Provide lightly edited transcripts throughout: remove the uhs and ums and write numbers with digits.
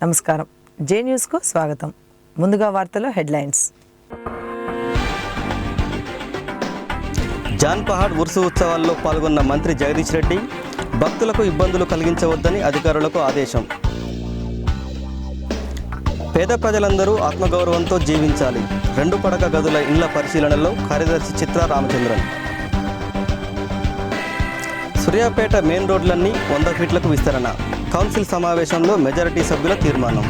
నమస్కారం. జే న్యూస్కు స్వాగతం. ముందుగా వార్తల హెడ్లైన్స్. జాన్ పహాడ్ ఉర్సు ఉత్సవాల్లో పాల్గొన్న మంత్రి జగదీష్ రెడ్డి భక్తులకు ఇబ్బందులు కలిగించవద్దని అధికారులకు ఆదేశం. పేద ప్రజలందరూ ఆత్మగౌరవంతో జీవించాలి. 2 పడక గదుల ఇండ్ల పరిశీలనలో కార్యదర్శి చిత్రా రామచంద్రన్. సూర్యాపేట మెయిన్ రోడ్లన్నీ 100 ఫీట్లకు విస్తరణ. కౌన్సిల్ సమావేశంలో మెజారిటీ సభ్యుల తీర్మానం.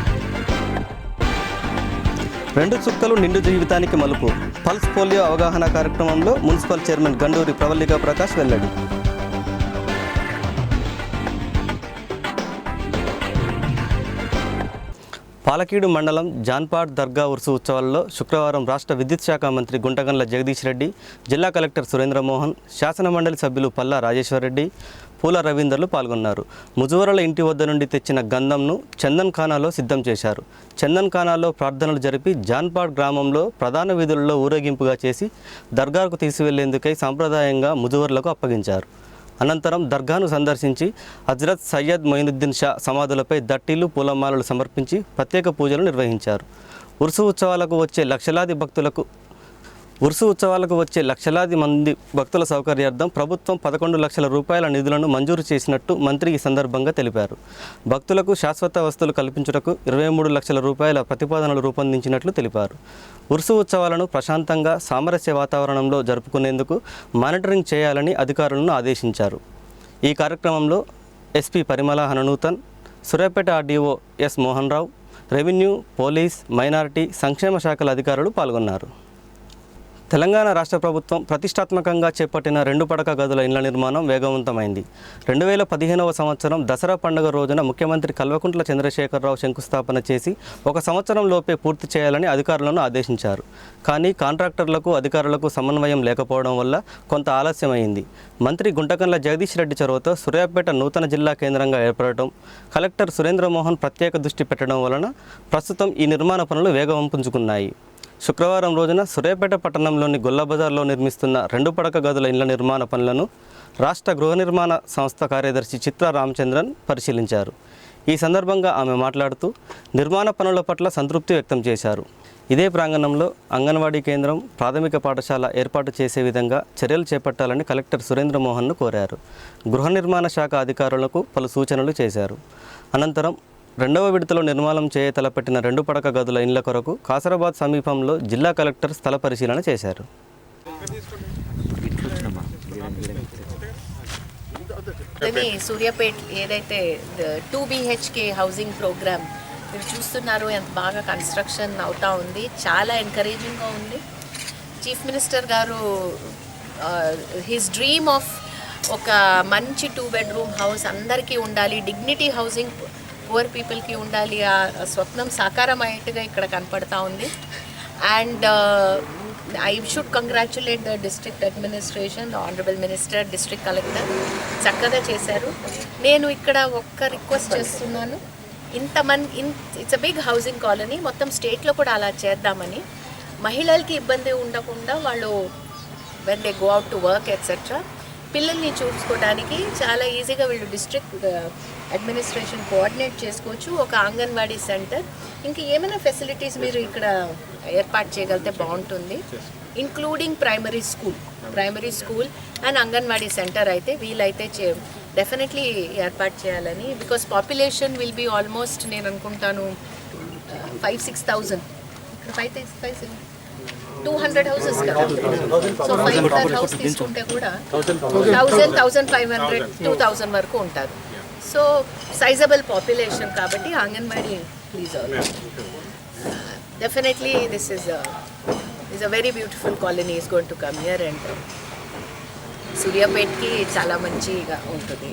2 చుక్కలు నిండు జీవితానికి మలుపు. పల్స్ పోలియో అవగాహన కార్యక్రమంలో మున్సిపల్ చైర్మన్ గండూరి ప్రవల్లిక ప్రకాష్ వెల్లడి. పాలకీడు మండలం జాన్పాడ్ దర్గా ఉర్సు ఉత్సవాల్లో శుక్రవారం రాష్ట్ర విద్యుత్ శాఖ మంత్రి గుంటగండ్ల జగదీష్ రెడ్డి, జిల్లా కలెక్టర్ సురేంద్రమోహన్, శాసనమండలి సభ్యులు పల్లా రాజేశ్వరరెడ్డి, పూల రవీందర్లు పాల్గొన్నారు. ముజువరల ఇంటి వద్ద నుండి తెచ్చిన గంధంను చందన్ ఖానాలో సిద్ధం చేశారు. చందన్ ఖానాలో ప్రార్థనలు జరిపి జాన్పాడ్ గ్రామంలో ప్రధాన వీధులలో ఊరేగింపుగా చేసి దర్గాకు తీసుకువెళ్లేందుకై సాంప్రదాయంగా ముజువర్లకు అప్పగించారు. అనంతరం దర్గాను సందర్శించి హజ్రత్ సయ్యద్ మొయినుద్దీన్ షా సమాధులపై దట్టీలు, పూలమాలలు సమర్పించి ప్రత్యేక పూజలు నిర్వహించారు. ఉర్సు ఉత్సవాలకు వచ్చే లక్షలాది మంది భక్తుల సౌకర్యార్థం ప్రభుత్వం 11 లక్షల రూపాయల నిధులను మంజూరు చేసినట్టు మంత్రి ఈ సందర్భంగా తెలిపారు. భక్తులకు శాశ్వత వసతులు కల్పించుటకు 23 లక్షల రూపాయల ప్రతిపాదనలు రూపొందించినట్లు తెలిపారు. ఉర్సు ఉత్సవాలను ప్రశాంతంగా సామరస్య వాతావరణంలో జరుపుకునేందుకు మానిటరింగ్ చేయాలని అధికారులను ఆదేశించారు. ఈ కార్యక్రమంలో ఎస్పీ పరిమళ హననూతన్, Suryapet RDO yes Mohan Rao, revenue, police, minority, సంక్షేమ శాఖల అధికారులు పాల్గొన్నారు. తెలంగాణ రాష్ట్ర ప్రభుత్వం ప్రతిష్టాత్మకంగా చేపట్టిన 2 పడక గదుల ఇండ్ల నిర్మాణం వేగవంతమైంది. 2015వ సంవత్సరం దసరా పండుగ రోజున ముఖ్యమంత్రి కల్వకుంట్ల చంద్రశేఖరరావు శంకుస్థాపన చేసి 1 సంవత్సరం లోపే పూర్తి చేయాలని అధికారులను ఆదేశించారు. కానీ కాంట్రాక్టర్లకు, అధికారులకు సమన్వయం లేకపోవడం వల్ల కొంత ఆలస్యమైంది. మంత్రి గుంటగండ్ల జగదీష్ రెడ్డి చొరవతో సూర్యాపేట నూతన జిల్లా కేంద్రంగా ఏర్పడటం, కలెక్టర్ సురేంద్రమోహన్ ప్రత్యేక దృష్టి పెట్టడం వలన ప్రస్తుతం ఈ నిర్మాణ పనులు వేగం పుంజుకున్నాయి. శుక్రవారం రోజున సూర్యాపేట పట్టణంలోని గొల్లబజార్లో నిర్మిస్తున్న 2 పడక గదుల ఇండ్ల నిర్మాణ పనులను రాష్ట్ర గృహ నిర్మాణ సంస్థ కార్యదర్శి చిత్రా రామచంద్రన్ పరిశీలించారు. ఈ సందర్భంగా ఆమె మాట్లాడుతూ నిర్మాణ పనుల పట్ల సంతృప్తి వ్యక్తం చేశారు. ఇదే ప్రాంగణంలో అంగన్వాడీ కేంద్రం, ప్రాథమిక పాఠశాల ఏర్పాటు చేసే విధంగా చర్యలు చేపట్టాలని కలెక్టర్ సురేంద్రమోహన్ను కోరారు. గృహ నిర్మాణ శాఖ అధికారులకు పలు సూచనలు చేశారు. అనంతరం 2వ విడతలో నిర్మాణం తలపెట్టిన 2 పడక గదుల ఇండ్ల కొరకు కాసరాబాద్ సమీపంలో జిల్లా కలెక్టర్ స్థల పరిశీలన చేశారు. సూర్యాపేట్ ఏదైతే 2 BHK హౌసింగ్ ప్రోగ్రామ్ మీరు చూస్తున్నారు, ఎంత బాగా కన్స్ట్రక్షన్ అవుతా ఉంది. చాలా ఎంకరేజింగ్గా ఉంది. చీఫ్ మినిస్టర్ గారు హిస్ డ్రీమ్ ఆఫ్ ఒక మంచి 2 బెడ్రూమ్ హౌస్ అందరికీ ఉండాలి, డిగ్నిటీ హౌసింగ్ పూర్ పీపుల్కి ఉండాలి, ఆ స్వప్నం సాకారం అయ్యేట్టుగా ఇక్కడ కనపడతా ఉంది. And I should congratulate the district administration, the honourable minister, district collector చక్కగా చేశారు. నేను ఇక్కడ ఒక్క రిక్వెస్ట్ చేస్తున్నాను, it's a big housing colony, మొత్తం స్టేట్లో కూడా అలా చేద్దామని. మహిళలకి ఇబ్బంది ఉండకుండా వాళ్ళు when they go out to work etcetera పిల్లల్ని చూసుకోవడానికి చాలా ఈజీగా వీళ్ళు డిస్ట్రిక్ట్ అడ్మినిస్ట్రేషన్ కోఆర్డినేట్ చేసుకోవచ్చు. ఒక అంగన్వాడీ సెంటర్, ఇంకా ఏమైనా ఫెసిలిటీస్ మీరు ఇక్కడ ఏర్పాటు చేయగలిగితే బాగుంటుంది. Including primary school and anganwadi centre అయితే వీలైతే డెఫినెట్లీ ఏర్పాటు చేయాలని. Because population will be almost నేను అనుకుంటాను 5-6,000. ఇక్కడ 5-6,000 200 హౌసెస్ కదా. సో 500 హౌస్ తీసుకుంటే కూడా 1,500 2,000 వరకు ఉంటారు. సో సైజబుల్ పాపులేషన్ కాబట్టి anganwadi please definitely this is a very beautiful colony is going to come here and సూర్యాపేట్కి చాలా మంచిగా ఉంటుంది.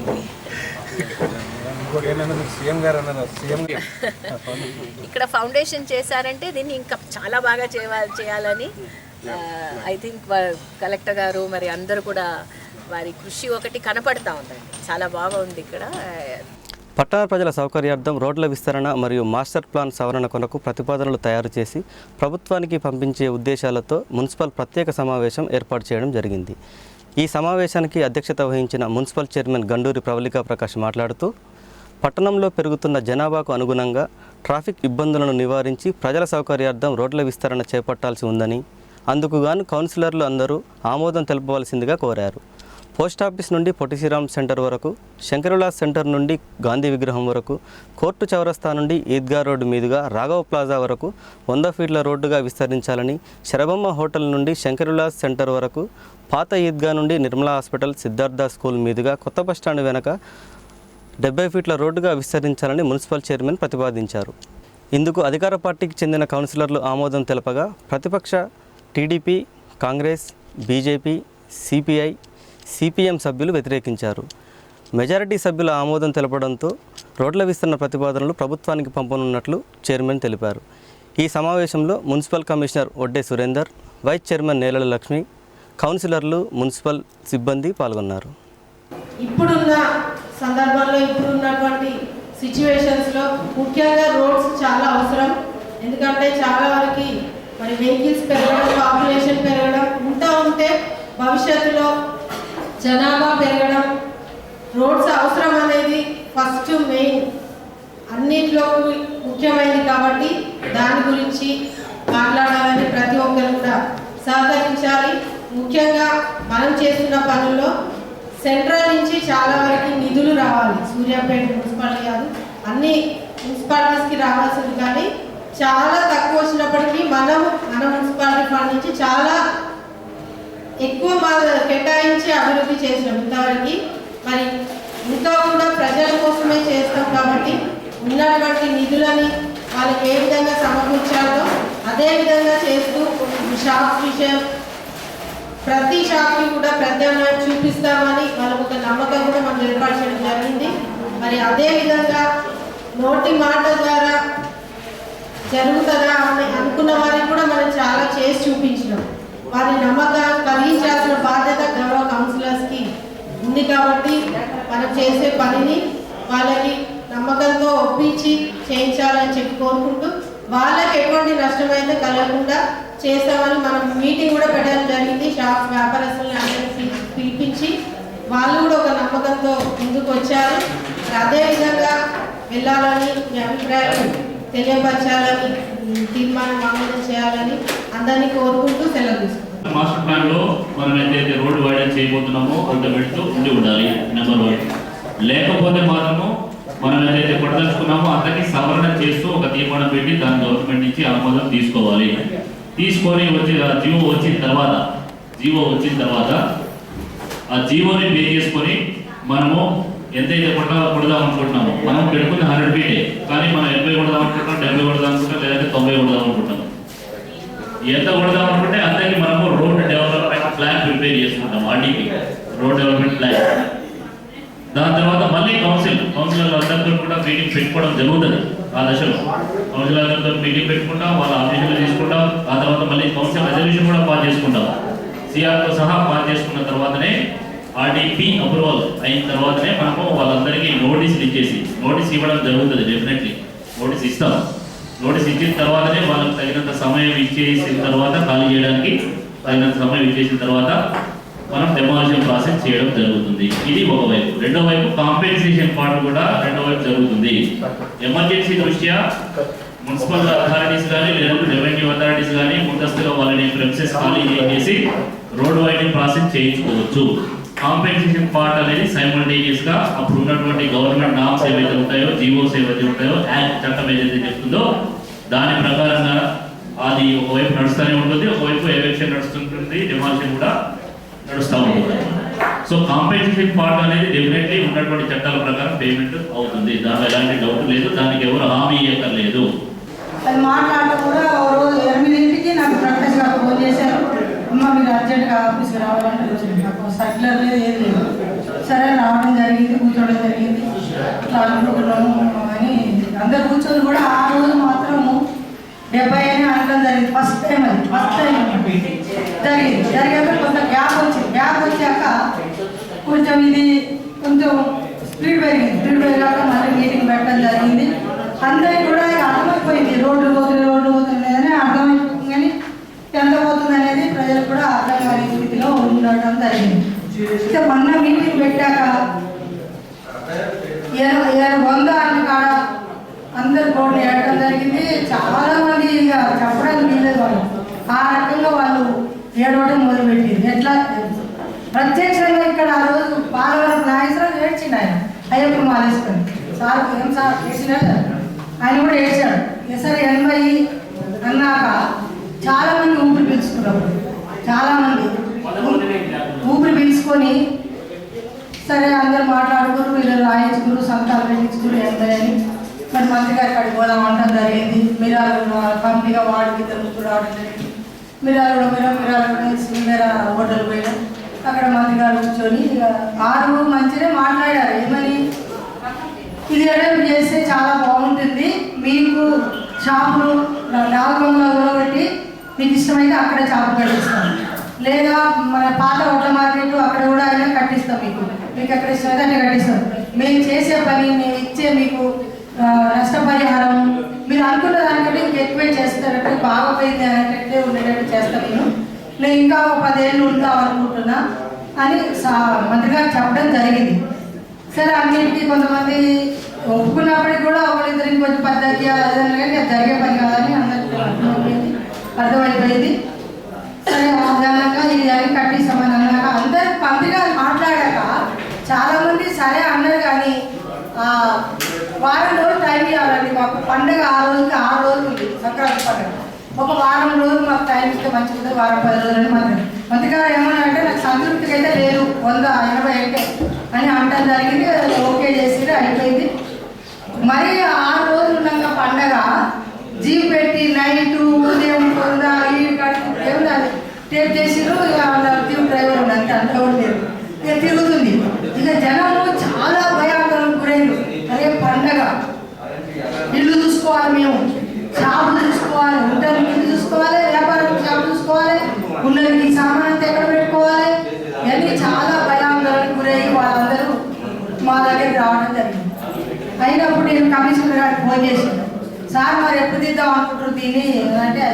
ఇక్కడ ఫౌండేషన్ చేశారంటే దీన్ని ఇంకా చాలా బాగా చేయాలని ఐ థింక్ కలెక్టర్ గారు మరి అందరూ కూడా వారి కృషి ఒకటి కనపడతా ఉందండి. చాలా బాగా ఉంది ఇక్కడ. పట్టణ ప్రజల సౌకర్యార్థం రోడ్ల విస్తరణ మరియు మాస్టర్ ప్లాన్ సవరణ కొరకు ప్రతిపాదనలు తయారు చేసి ప్రభుత్వానికి పంపించే ఉద్దేశాలతో మున్సిపల్ ప్రత్యేక సమావేశం ఏర్పాటు చేయడం జరిగింది. ఈ సమావేశానికి అధ్యక్షత వహించిన మున్సిపల్ చైర్మన్ గండూరి ప్రవల్లిక ప్రకాష్ మాట్లాడుతూ పట్టణంలో పెరుగుతున్న జనాభాకు అనుగుణంగా ట్రాఫిక్ ఇబ్బందులను నివారించి ప్రజల సౌకర్యార్థం రోడ్ల విస్తరణ చేపట్టాల్సి ఉందని, అందుకుగాను కౌన్సిలర్లు అందరూ ఆమోదం తెలపవలసిందిగా కోరారు. పోస్టాఫీస్ నుండి పొట్టిశ్రీరామ్ సెంటర్ వరకు, శంకరులాస్ సెంటర్ నుండి గాంధీ విగ్రహం వరకు, కోర్టు చౌరస్తా నుండి ఈద్గా రోడ్డు మీదుగా రాఘవ ప్లాజా వరకు 100 ఫీట్ల రోడ్డుగా విస్తరించాలని, శరబమ్మ హోటల్ నుండి శంకరులాస్ సెంటర్ వరకు, పాత ఈద్గా నుండి నిర్మలా హాస్పిటల్, సిద్ధార్థ స్కూల్ మీదుగా కొత్త బస్టాండ్ వెనక 70 ఫీట్ల రోడ్డుగా విస్తరించాలని మున్సిపల్ చైర్మన్ ప్రతిపాదించారు. ఇందుకు అధికార పార్టీకి చెందిన కౌన్సిలర్లు ఆమోదం తెలపగా, ప్రతిపక్ష TDP, Congress, BJP, CPI, CPM సభ్యులు వ్యతిరేకించారు. మెజారిటీ సభ్యుల ఆమోదం తెలపడంతో రోడ్ల విస్తరణ ప్రతిపాదనలు ప్రభుత్వానికి పంపనున్నట్లు చైర్మన్ తెలిపారు. ఈ సమావేశంలో municipal commissioner ఒడ్డే Surender, vice chairman నేలల లక్ష్మి, కౌన్సిలర్లు, మున్సిపల్ సిబ్బంది పాల్గొన్నారు. ఇప్పుడున్న సందర్భంలో ఇప్పుడున్నటువంటి సిచ్యువేషన్స్లో ముఖ్యంగా రోడ్స్ చాలా అవసరం. ఎందుకంటే చాలా వరకు మరి వెహికల్స్ పెరగడం, పాపులేషన్ పెరగడం ఉంటే భవిష్యత్తులో జనాభా పెరగడం, రోడ్స్ అవసరం అనేది ఫస్ట్ మెయిన్ అన్నింటిలో ముఖ్యమైనది. కాబట్టి దాని గురించి మాట్లాడాలని ప్రతి ఒక్కరు కూడా సహకరించాలి. ముఖ్యంగా మనం చేస్తున్న పనుల్లో సెంట్రల్ నుంచి చాలా వరకు నిధులు రావాలి. సూర్యాపేట మున్సిపాలిటీ కాదు, అన్ని మున్సిపాలిటీస్కి రావాల్సింది. కానీ చాలా తక్కువ వచ్చినప్పటికీ మన మున్సిపాలిటీ ఫండ్ నుంచి చాలా ఎక్కువ కేటాయించి అభివృద్ధి చేసినాం ఇంతవరకు. మరి ఇంకా కూడా ప్రజల కోసమే చేస్తాం. కాబట్టి ఉన్నటువంటి నిధులని వాళ్ళకి ఏ విధంగా సమకూర్చాలో అదే విధంగా చేస్తూ షాప్స్ విషయం ప్రతి షాప్కి కూడా ప్రత్యామ్నాయం చూపిస్తామని వాళ్ళకు ఒక నమ్మకం కూడా మనం ఏర్పాటు చేయడం జరిగింది. మరి అదేవిధంగా నోటి మాట ద్వారా జరుగుతుందా అని అనుకున్న వారికి కూడా మనం చాలా చేసి చూపించినాం. వారి నమ్మకం కలిగించాల్సిన బాధ్యత గౌరవ కౌన్సిలర్స్కి ఉంది. కాబట్టి మనం చేసే పనిని వాళ్ళకి నమ్మకంతో ఒప్పించి చేయించాలని చెప్పి కోరుకుంటూ, వాళ్ళకి ఎటువంటి నష్టమైతే కలగకుండా చేస్తామని మనం మీటింగ్ కూడా పెట్టడం జరిగింది. షాప్ వ్యాపారస్తులను అందరినీ పిలిపించి వాళ్ళు కూడా ఒక నమ్మకంతో ముందుకు వచ్చారు. అదేవిధంగా వెళ్ళాలని మీ అభిప్రాయాలు తెలియపరచాలని, తీర్మానం ఆమోదం చేయాలని అందరినీ కోరుకుంటూ సెలవు తీసుకుంటాం. మాస్టర్ ప్లాన్ లో మనం ఏదైతే రోడ్డు వైడెన్ చేయబోతున్నామో అంత పెడుతూ ఉండి ఉండాలి. నెంబర్ 1. లేకపోతే మాత్రము మనం ఏదైతే పడదలుచుకున్నామో అంతకి సవరణ చేస్తూ ఒక తీర్మానం పెట్టి దాని గవర్నమెంట్ నుంచి ఆమోదం తీసుకోవాలి. తీసుకొని జీవో వచ్చిన తర్వాత ఆ జీవోని పే చేసుకొని మనము ఎంతైతే కొడదాం అనుకుంటున్నామో, మనం పెట్టుకుని 100 ఫీటే, కానీ మనం 80 కొడదాం అనుకుంటాం, 70 కొడదాం అనుకుంటాం, లేదంటే 90 కొడదాం అనుకుంటాం. ఎంత కొడదాం అనుకుంటే అంతకి మనము రోడ్ డెవలప్మెంట్ ప్లాన్ ప్రిపేర్ చేసుకుంటాం. RDP road development plan. దాని తర్వాత మళ్ళీ కౌన్సిలర్లు అందరితో కూడా మీటింగ్ పెట్టుకోవడం జరుగుతుంది. ఆ దశలో కౌన్సిలర్లతో మీటింగ్ పెట్టుకుంటాం, వాళ్ళ ఆఫీసులు తీసుకుంటాం. ఆ తర్వాత మళ్ళీ కౌన్సిల్ రెజల్యూషన్ కూడా పాస్ చేసుకుంటాం. సిఆర్తో సహా పాస్ చేసుకున్న తర్వాతనే ఆర్డీపీ అప్రూవల్ అయిన తర్వాతనే మనము వాళ్ళందరికీ నోటీస్ ఇవ్వడం జరుగుతుంది. డెఫినెట్లీ నోటీస్ ఇస్తాం. నోటీస్ ఇచ్చిన తర్వాతనే వాళ్ళకి తగినంత సమయం ఇచ్చేసిన తర్వాత ఖాళీ చేయడానికి తగినంత సమయం ఇచ్చేసిన తర్వాత మనం డెమాలిషన్ ప్రాసెస్ చేయడం జరుగుతుంది. ఇది ఒకవైపు. రెండో వైపు కాంపెన్సేషన్ పార్ట్ కూడా రెండో వైపు జరుగుతుంది. ఎమర్జెన్సీ దృష్ట్యా మున్సిపల్ అథారిటీస్ కానీ లేదంటే రెవెన్యూ అథారిటీస్ కానీ ముందస్తుగా వాళ్ళని ప్రెమిసెస్ ఖాళీ చేసి రోడ్ వైడింగ్ ప్రాసెస్ చేయించుకోవచ్చు. కాంపెన్సేషన్ పార్ట్ అనేది సైమల్టేనియస్ గా అప్పుడు ఉన్నటువంటి గవర్నమెంట్ నామ్స్ ఏవైతే ఉంటాయో, జీవోస్ ఏవైతే ఉంటాయో, యాక్ట్ చట్టం ఏదైతే చెప్తుందో దాని ప్రకారంగా అది ఒకవైపు నడుస్తూనే ఉంటుంది, ఒకవైపు ఎలక్షన్ నడుస్తుంటుంది, డెమాలిషన్ కూడా నడుస్తూ ఉంటుంది. సో కాంపెన్సేషన్ పార్ట్ అనేది డెఫినెట్లీ ఉన్నటువంటి చట్టాల ప్రకారం పేమెంట్ అవుతుంది. దానిలో ఎలాంటి డౌట్ లేదు, దానికి ఎవరు హామీ ఇవ్వక్కర్లేదు. అది మాట్లాడుతూ కూడా రోజు 8ంటికి నాకు ప్రకాష్ గారు ఫోన్ చేశారు, అమ్మ మీరు అర్జెంట్గా ఆఫీస్కి రావాలంటే నాకు సర్క్యులర్ లేదు, ఏది లేదు. సరే రావడం జరిగింది, కూర్చోవడం జరిగింది. ఇట్లా అనుకుంటున్నాము అని అందరు కూర్చొని కూడా ఆ రోజు మాత్రము 70 అని అనడం జరిగింది. ఫస్ట్ టైం జరిగాక కొంత గ్యాప్ వచ్చాక కొంచెం ఇది కొంచెం స్పీడ్ పెరిగాక మళ్ళీ మీటింగ్ పెట్టడం జరిగింది. అందరికి కూడా అర్థమైపోయింది, రోడ్లు పోతున్నాయని అర్థమైపోతుంది. కానీ ఎంత పోతుంది అనేది ప్రజలకు కూడా అర్థం కాని స్థితిలో ఉండడం జరిగింది. అయితే మొన్న మీటింగ్ పెట్టాక 100 అన్న కాడ అందరు కోట్లు వేయడం జరిగింది. చాలా మంది ఇక చెప్పడానికి వీలేదు వాళ్ళు. ఆ రకంగా వాళ్ళు ఏడవడం మొదలుపెట్టింది. ఎట్లా ప్రత్యక్షంగా ఇక్కడ ఆ రోజు పాలవరం నాగేశ్వరరావు ఏడ్చిండు. ఆయన అయ్యప్ప మాలేసుకొని సార్ ఏం సార్ ఏడ్చినాడు, ఆయన కూడా ఏడ్చాడు. సార్ 80 అన్నాక చాలా మంది ఊపిరి పీల్చుకున్నారు. చాలా మంది ఊపిరి పీల్చుకొని సరే అందరు మాట్లాడుకున్నారు, వీళ్ళు రాయించుకున్నారు, సంతాలు పెట్టించుకున్నారు. ఎంతని మరి మంత్రి గారికి అక్కడికి పోదాం అంటాం జరిగింది. మిరాలు కంపెనీగా వాడికి ఇద్దరు రావడం జరిగింది. మిరాలు సింగర హోటల్ పోయినా అక్కడ మంత్రి గారు కూర్చొని ఆరు మంచిగా మాట్లాడారు. ఏమని ఇది డెవలప్ చేస్తే చాలా బాగుంటుంది, మీకు షాపులు నాగబంగ్లో పెట్టి మీకు ఇష్టమైతే అక్కడే షాపు కట్టిస్తాం, లేదా మన పాత హోటల మార్కెట్ అక్కడ కూడా అయినా కట్టిస్తాం, మీకు ఎక్కడ ఇష్టమైతే అక్కడ కట్టిస్తాం. మేము చేసే పని మేము ఇచ్చే మీకు నష్టపరిహారం మీరు అనుకున్న దానికంటే ఇంక ఎక్కువే చేస్తారంటే బాగపోయింది అనేటట్టే ఉండేటట్టు చేస్తాను. నేను ఇంకా 10 ఏళ్ళు ఉంటాం అనుకుంటున్నా అని మంత్రి గారు చెప్పడం జరిగింది. సరే అన్నింటికి కొంతమంది ఒప్పుకున్నప్పటికీ కూడా ఒకరిద్దరికి కొంచెం పద్ధతి అదని కానీ అది జరిగే పని కాదని అందరికీ అర్థమైపోయింది. సరే ఆధారంగా ఇది అని కట్టిస్తామని అన్నాక అందరు మంత్రి గారు మాట్లాడాక చాలామంది సరే అన్నారు. కానీ వారం రోజులు టైం ఇవ్వాలండి మాకు. పండుగ ఆ రోజుకి 6 రోజులు ఉంది సంక్రాంతి పండుగ. ఒక వారం రోజులు మాకు టైం ఇస్తే మంచిగా వారం 10 రోజులని మంత్రి గారు ఏమన్నా అంటే నాకు సంతృప్తికి అయితే లేదు 180 అంటే అని అంటాం జరిగింది. ఓకే చేసి అయిపోయింది. మరి 6 రోజులు ఉన్నాక పండగ జీప్ పెట్టి నైటు ఉదయం కొందా ఈ ఏమన్నా టేప్ చేసిరు. ఇక డ్రైవర్ ఉన్నంత అంత ఉండేది ఇక తిరుగుతుంది. ఇక జనము చాలా భయాందోళనకు గురైంది. అదే పండగ ఇల్లు చూసుకోవాలి, మేము షాపులు చూసుకోవాలి, ఉండడానికి ఇల్లు చూసుకోవాలి, వ్యాపారం షాపు చూసుకోవాలి, ఉన్నది సామాన్ అంతా ఎక్కడ పెట్టుకోవాలి, ఇవన్నీ చాలా భయాందోళనకు గురయ్యి వాళ్ళందరూ మా దగ్గరికి రావడం జరిగింది. అయినప్పుడు నేను కమిషనర్ గారికి ఫోన్ చేసాను. సార్ మరి ఎప్పుడు తీద్దాం అనుకుంటారు దీన్ని అంటే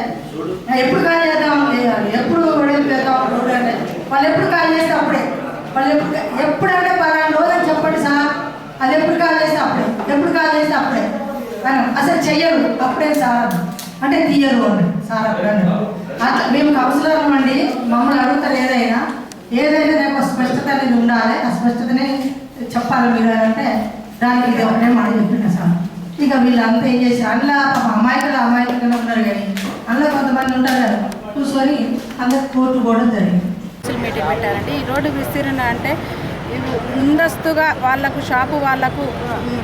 ఎప్పుడు కాల్ చేద్దాం ఎప్పుడు చేద్దాం రోడ్డు అంటే వాళ్ళు ఎప్పుడు కాల్ చేస్తే అప్పుడే వాళ్ళు ఎప్పుడంటే 12 రోజులు అని చెప్పండి సార్. అది ఎప్పుడు కాల్ చేస్తే అప్పుడే, ఎప్పుడు కాల్ చేస్తే అప్పుడే అసలు చెయ్యరు అప్పుడే సార్ అంటే తీయరు అని సార్ అప్పుడు అట్లా మేము కౌన్సిలర్ అండి. మమ్మల్ని అడుగుతారు ఏదైనా రేపు స్పష్టత అనేది ఉండాలి, ఆ స్పష్టతనే చెప్పాలి మీరు అని అంటే దానికి ఇది ఒకటే మాట చెప్పింది సార్. ఇక వీళ్ళంతా ఏం చేశారు అందులో అమాయకులు ఉన్నారు. కానీ అందులో కొంతమంది ఉంటారు కదా కూర్చొని అందరికి కోర్టు కూడా జరిగింది. మీటింగ్ పెట్టారండి. ఈ రోడ్డు విస్తీర్ణ అంటే ముందస్తుగా వాళ్ళకు షాపు వాళ్ళకు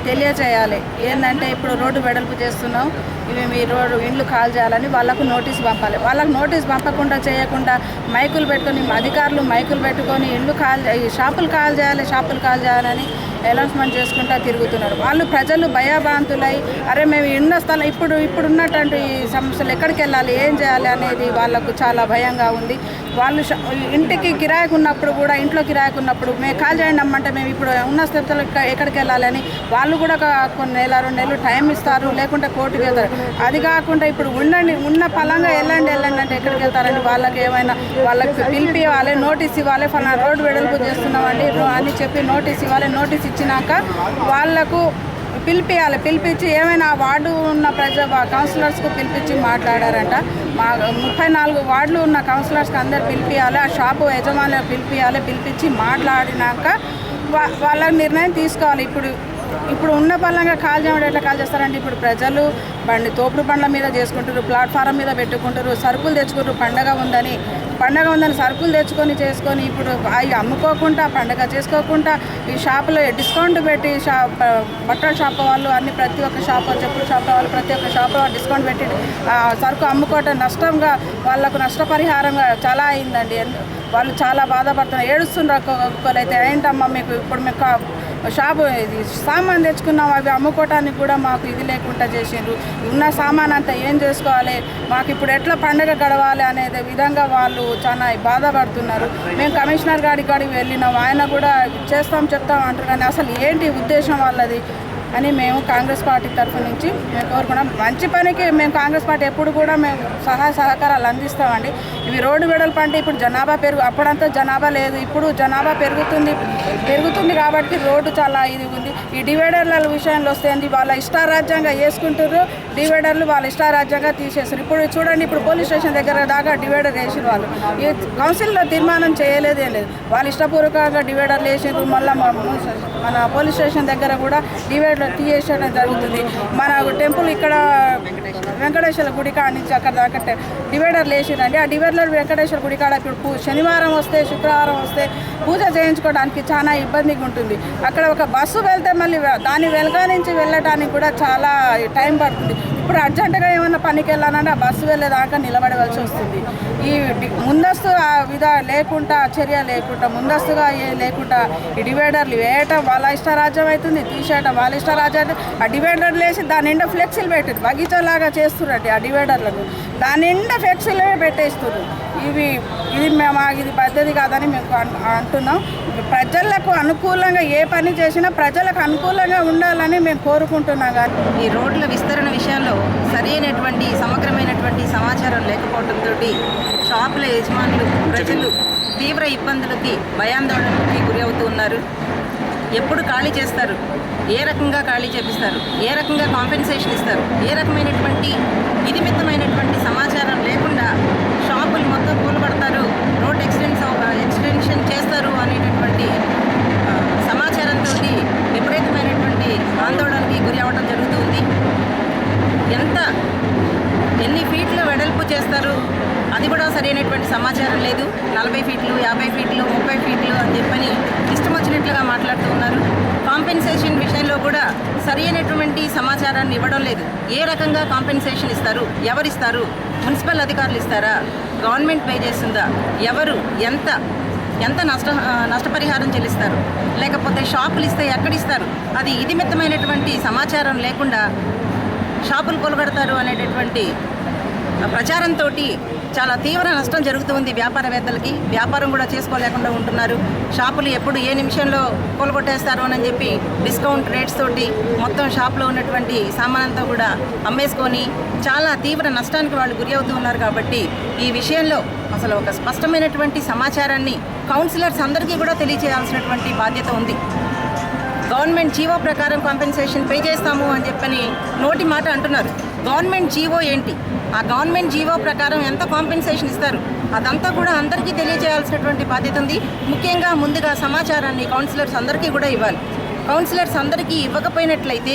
తెలియజేయాలి. ఏంటంటే ఇప్పుడు రోడ్డు వెడల్పు చేస్తున్నాం, ఇవి మీ రోడ్డు ఇండ్లు కాల్ చేయాలని వాళ్ళకు నోటీస్ పంపాలి. వాళ్ళకు నోటీస్ పంపకుండా చేయకుండా మైకులు పెట్టుకొని అధికారులు మైకులు పెట్టుకొని షాపులు కాల్ చేయాలని అనౌన్స్మెంట్ చేసుకుంటూ తిరుగుతున్నారు. వాళ్ళు ప్రజలు భయభ్రాంతులై అరే మేము ఉన్న స్థలం ఇప్పుడు ఉన్నటువంటి సమస్యలు ఎక్కడికి వెళ్ళాలి, ఏం చేయాలి అనేది వాళ్ళకు చాలా భయంగా ఉంది. వాళ్ళు ఇంటికి కిరాయికి ఉన్నప్పుడు కూడా ఇంట్లో కిరాయికి ఉన్నప్పుడు మేము కాల్ చేయండి అమ్మంటే మేము ఇప్పుడు ఉన్న స్థితిలో ఎక్కడికి వెళ్ళాలి అని వాళ్ళు కూడా కొన్ని 1-2 నెలలు టైం ఇస్తారు, లేకుంటే కోర్టుకి వెళ్తారు. అది కాకుండా ఇప్పుడు ఉన్న పలంగా వెళ్ళండి అంటే ఎక్కడికి వెళ్తారని వాళ్ళకి ఏమైనా వాళ్ళకి పిలిపివ్వాలి, నోటీస్ ఇవ్వాలి. ఫలానా రోడ్డు వెడల్పు చేస్తున్నామండి అని చెప్పి నోటీస్ ఇవ్వాలి. నోటీస్ ఇచ్చినాక వాళ్లకు పిలిపించి ఏమైనా వార్డు ఉన్న కౌన్సిలర్స్కు పిలిపించి మాట్లాడారంట. మా 34 వార్డులు ఉన్న కౌన్సిలర్స్కి అందరు పిలిపియాలి, ఆ షాపు యజమానులు పిలిపించి మాట్లాడినాక వాళ్ళ నిర్ణయం తీసుకోవాలి. ఇప్పుడు ఉన్న పరంగా కాల్ చేయడం ఎట్లా కాల్ చేస్తారంటే ఇప్పుడు ప్రజలు తోపుడు బండ్ల మీద చేసుకుంటారు, ప్లాట్ఫారం మీద పెట్టుకుంటారు, సరుకులు తెచ్చుకుంటారు. పండగ ఉందని సరుకులు చేసుకొని ఇప్పుడు అవి అమ్ముకోకుండా పండగ చేసుకోకుండా ఈ షాపులో డిస్కౌంట్ పెట్టి బట్టల షాప్ వాళ్ళు అన్ని ప్రతి ఒక్క షాప్ చెప్పుల షాప్ వాళ్ళు ప్రతి ఒక్క షాప్లో డిస్కౌంట్ పెట్టి సరుకు అమ్ముకోవటం నష్టంగా వాళ్ళకు నష్టపరిహారంగా చాలా అయిందండి. వాళ్ళు చాలా బాధపడుతున్నారు, ఏడుస్తున్నారు. ఒక్కొక్కరైతే ఏంటమ్మా మీకు ఇప్పుడు మీకు షాపు ఇది సామాన్ తెచ్చుకున్నాం, అవి అమ్ముకోవటానికి కూడా మాకు ఇది లేకుండా చేసిండ్రు. ఉన్న సామాన్ అంతా ఏం చేసుకోవాలి, మాకు ఇప్పుడు ఎట్లా పండుగ గడవాలి అనేది విధంగా వాళ్ళు చాలా బాధపడుతున్నారు. మేము కమిషనర్ గారికి వెళ్ళినాం, ఆయన కూడా చెప్తాం అంటారు. కానీ అసలు ఏంటి ఉద్దేశం వాళ్ళది అని మేము కాంగ్రెస్ పార్టీ తరఫు నుంచి మేము కోరుకున్నాం. మంచి పనికి మేము కాంగ్రెస్ పార్టీ ఎప్పుడు కూడా మేము సహాయ సహకారాలు అందిస్తామండి. ఇవి రోడ్డు వెడల్పు అంటే ఇప్పుడు జనాభా అప్పుడంతా జనాభా లేదు, ఇప్పుడు జనాభా పెరుగుతుంది కాబట్టి రోడ్డు చాలా ఇది ఉంది. ఈ డివైడర్ల విషయంలో వస్తే వాళ్ళ ఇష్టారాజ్యంగా వేసుకుంటారు, డివైడర్లు వాళ్ళ ఇష్టారాజ్యంగా తీసేస్తారు. ఇప్పుడు చూడండి, ఇప్పుడు పోలీస్ స్టేషన్ దగ్గర దాకా డివైడర్ వేసిన వాళ్ళు ఈ కౌన్సిల్లో తీర్మానం చేయలేదే లేదు, వాళ్ళు ఇష్టపూర్వకంగా డివైడర్లు వేసారు. మళ్ళీ మన పోలీస్ స్టేషన్ దగ్గర కూడా డివైడర్ తీసేయడం జరుగుతుంది. మన టెంపుల్ ఇక్కడ వెంకటేశ్వర గుడి కాడ నుంచి అక్కడ దాకా డివైడర్లు వేసిరండి. ఆ డివైడర్ వెంకటేశ్వర గుడి కాడ ఇప్పుడు శనివారం వస్తే శుక్రవారం వస్తే పూజ చేయించుకోవడానికి చాలా ఇబ్బందిగా ఉంటుంది. అక్కడ ఒక బస్సు వెళ్తే మళ్ళీ దాని వెనక నుంచి వెళ్ళడానికి కూడా చాలా టైం పడుతుంది. ఇప్పుడు అర్జెంటుగా ఏమన్నా పనికి వెళ్ళాలంటే ఆ బస్సు వెళ్ళేదాకా నిలబడవలసి వస్తుంది. ఈ ముందస్తు లేకుండా చర్య లేకుండా ముందస్తుగా లేకుండా ఈ డివైడర్లు వేయటం వాళ్ళ ఇష్టరాజ్యం అవుతుంది, తీసేయటం వాళ్ళ ఇష్టరాజ్యం. ఆ డివైడర్లు వేసి దాని నిండా ఫ్లెక్సీలు పెట్టారు, బగీచాలాగా చేస్తున్నట్టు ఆ డివైడర్లకు దాని నిండా ఫ్లెక్సీలే పెట్టేస్తున్నారు. ఇది పద్ధతి కాదని మేము అంటున్నాం. ప్రజలకు అనుకూలంగా ఏ పని చేసినా ప్రజలకు అనుకూలంగా ఉండాలని మేము కోరుకుంటున్నాం. కానీ ఈ రోడ్ల విస్తరణ విషయంలో సరైనటువంటి సమగ్రమైనటువంటి సమాచారం లేకపోవడంతో షాపుల యజమానులు ప్రజలు తీవ్ర ఇబ్బందులకి భయాందోళనకి గురి అవుతూ ఉన్నారు. ఎప్పుడు ఖాళీ చేస్తారు, ఏ రకంగా ఖాళీ చేపిస్తారు, ఏ రకంగా కాంపెన్సేషన్ ఇస్తారు, ఏ రకమైనటువంటి విధిమితమైనటువంటి సమాచారం లేకుండా షాపులు మొత్తం కూలబడతారు, రోడ్ ఎక్స్టెన్షన్ చేస్తారు అనేటటువంటి సమాచారంతో విపరీతమైనటువంటి ఆందోళనకి గురి అవ్వడం జరుగుతుంది. ఎన్ని ఫీట్లు వెడల్పు చేస్తారు అది కూడా సరైనటువంటి సమాచారం లేదు. 40 ఫీట్లు, 50 ఫీట్లు, 30 ఫీట్లు అని చెప్పని ఇష్టం వచ్చినట్లుగా మాట్లాడుతూ ఉన్నారు. కాంపెన్సేషన్ విషయంలో కూడా సరైనటువంటి సమాచారాన్ని ఇవ్వడం లేదు. ఏ రకంగా కాంపెన్సేషన్ ఇస్తారు, ఎవరిస్తారు, మున్సిపల్ అధికారులు ఇస్తారా, గవర్నమెంట్ పే చేస్తుందా, ఎవరు ఎంత నష్టపరిహారం చెల్లిస్తారు, లేకపోతే షాపులు ఇస్తే ఎక్కడిస్తారు, అది ఇదిమిత్తమైనటువంటి సమాచారం లేకుండా షాపులు కొలగడతారు అనేటటువంటి ప్రచారంతో చాలా తీవ్ర నష్టం జరుగుతుంది. వ్యాపారవేత్తలకి వ్యాపారం కూడా చేసుకోలేకుండా ఉంటున్నారు. షాపులు ఎప్పుడు ఏ నిమిషంలో కొలగొట్టేస్తారు అని చెప్పి డిస్కౌంట్ రేట్స్ తోటి మొత్తం షాప్లో ఉన్నటువంటి సామానంతా కూడా అమ్మేసుకొని చాలా తీవ్ర నష్టానికి వాళ్ళు గురి అవుతూ ఉన్నారు. కాబట్టి ఈ విషయంలో అసలు ఒక స్పష్టమైనటువంటి సమాచారాన్ని కౌన్సిలర్స్ అందరికీ కూడా తెలియజేయాల్సినటువంటి బాధ్యత ఉంది. గవర్నమెంట్ జీవో ప్రకారం కాంపెన్సేషన్ పే చేస్తాము అని చెప్పని నోటి మాట అంటున్నారు. గవర్నమెంట్ జీవో ఏంటి, ఆ గవర్నమెంట్ జీవో ప్రకారం ఎంత కాంపెన్సేషన్ ఇస్తారు అదంతా కూడా అందరికీ తెలియజేయాల్సినటువంటి బాధ్యత ఉంది. ముఖ్యంగా ముందుగా సమాచారాన్ని కౌన్సిలర్స్ అందరికీ కూడా ఇవ్వాలి. కౌన్సిలర్స్ అందరికీ ఇవ్వకపోయినట్లయితే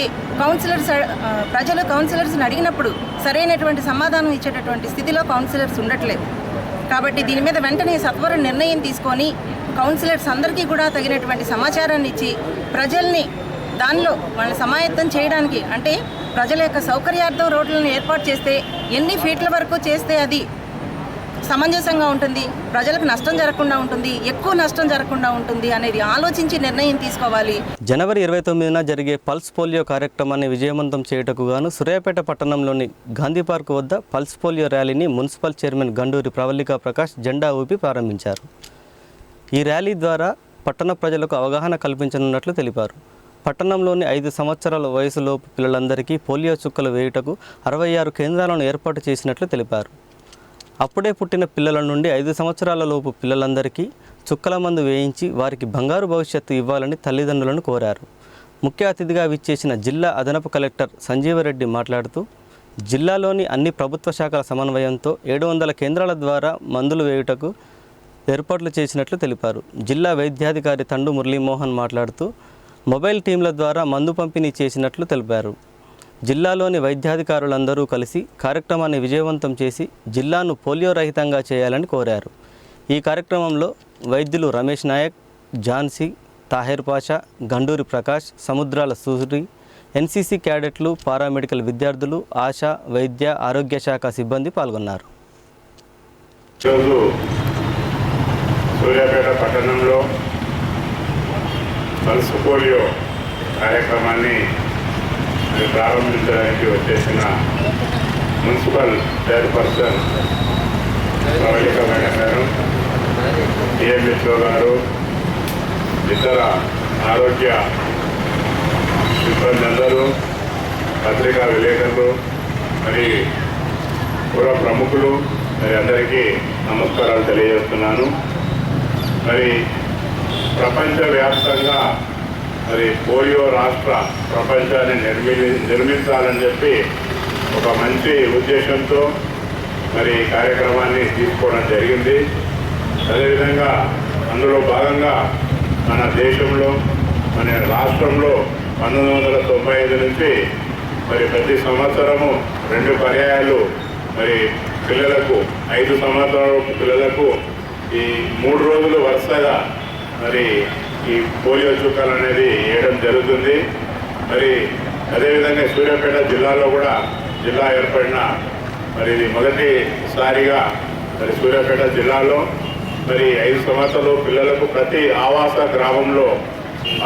ప్రజలు కౌన్సిలర్స్ని అడిగినప్పుడు సరైనటువంటి సమాధానం ఇచ్చేటటువంటి స్థితిలో కౌన్సిలర్స్ ఉండట్లేదు. కాబట్టి దీని మీద వెంటనే సత్వర నిర్ణయం తీసుకొని కౌన్సిలర్స్ అందరికీ కూడా తగినటువంటి సమాచారాన్ని ఇచ్చి ప్రజల్ని దానిలో వాళ్ళని సమాయత్తం చేయడానికి, అంటే ప్రజల యొక్క సౌకర్యార్థం రోడ్లను ఏర్పాటు చేస్తే ఎన్ని ఫీట్ల వరకు చేస్తే అది సమంజసంగా ఉంటుంది, ప్రజలకు నష్టం జరగకుండా ఉంటుంది, ఎక్కువ నష్టం జరగకుండా ఉంటుంది అనేది ఆలోచించి నిర్ణయం తీసుకోవాలి. జనవరి 29న జరిగే పల్స్ పోలియో కార్యక్రమాన్ని విజయవంతం చేయుటకు గాను సూర్యాపేట పట్టణంలోని గాంధీ పార్క్ వద్ద పల్స్ పోలియో ర్యాలీని మున్సిపల్ చైర్మన్ గండూరి ప్రవల్లికా ప్రకాష్ జెండా ఊపి ప్రారంభించారు. ఈ ర్యాలీ ద్వారా పట్టణ ప్రజలకు అవగాహన కల్పించనున్నట్లు తెలిపారు. పట్టణంలోని 5 సంవత్సరాల వయసులోపు పిల్లలందరికీ పోలియో చుక్కలు వేయుటకు 66 కేంద్రాలను ఏర్పాటు చేసినట్లు తెలిపారు. అప్పుడే పుట్టిన పిల్లల నుండి 5 సంవత్సరాల లోపు పిల్లలందరికీ చుక్కల మందు వేయించి వారికి బంగారు భవిష్యత్తు ఇవ్వాలని తల్లిదండ్రులను కోరారు. ముఖ్య అతిథిగా విచ్చేసిన జిల్లా అదనపు కలెక్టర్ సంజీవరెడ్డి మాట్లాడుతూ జిల్లాలోని అన్ని ప్రభుత్వ శాఖల సమన్వయంతో 700 కేంద్రాల ద్వారా మందులు వేయుటకు ఏర్పాట్లు చేసినట్లు తెలిపారు. జిల్లా వైద్యాధికారి తండు మురళీమోహన్ మాట్లాడుతూ మొబైల్ టీంల ద్వారా మందు పంపిణీ చేసినట్లు తెలిపారు. జిల్లాలోని వైద్యాధికారులందరూ కలిసి కార్యక్రమాన్ని విజయవంతం చేసి జిల్లాను పోలియో రహితంగా చేయాలని కోరారు. ఈ కార్యక్రమంలో వైద్యులు రమేష్ నాయక్, ఝాన్సీ, తాహెర్ పాషా, గండూరి ప్రకాష్, సముద్రాల సూరి, ఎన్సీసీ క్యాడెట్లు, పారామెడికల్ విద్యార్థులు, ఆశా, వైద్య, ఆరోగ్య శాఖ సిబ్బంది పాల్గొన్నారు. సూర్యాపేట పట్టణంలో పల్స్ పోలియో కార్యక్రమాన్ని ప్రారంభించడానికి వచ్చేసిన మున్సిపల్ చైర్పర్సన్ ప్రవళిక మేడం గారు, డిఎంహెచ్ఓ గారు, ఇతర ఆరోగ్య సిబ్బంది అందరూ, పత్రికా విలేకరులు, మరి పుర ప్రముఖులు, మరి అందరికీ నమస్కారాలు తెలియజేస్తున్నాను. మరి ప్రపంచవ్యాప్తంగా మరి పోలియో రాష్ట్ర ప్రపంచాన్ని నిర్మించాలని చెప్పి ఒక మంచి ఉద్దేశంతో మరి కార్యక్రమాన్ని తీసుకోవడం జరిగింది. అదేవిధంగా అందులో భాగంగా మన దేశంలో, మన రాష్ట్రంలో 1995 నుంచి మరి ప్రతి సంవత్సరము 2 పర్యాయాలు మరి పిల్లలకు 5 సంవత్సరాల పిల్లలకు ఈ 3 రోజులు వరుసగా మరి ఈ పోలియో చుక్కలు అనేది వేయడం జరుగుతుంది. మరి అదేవిధంగా సూర్యాపేట జిల్లాలో కూడా జిల్లా ఏర్పడిన మరి ఇది మొదటిసారిగా మరి సూర్యాపేట జిల్లాలో మరి 5 సంవత్సరాలు పిల్లలకు ప్రతి ఆవాస గ్రామంలో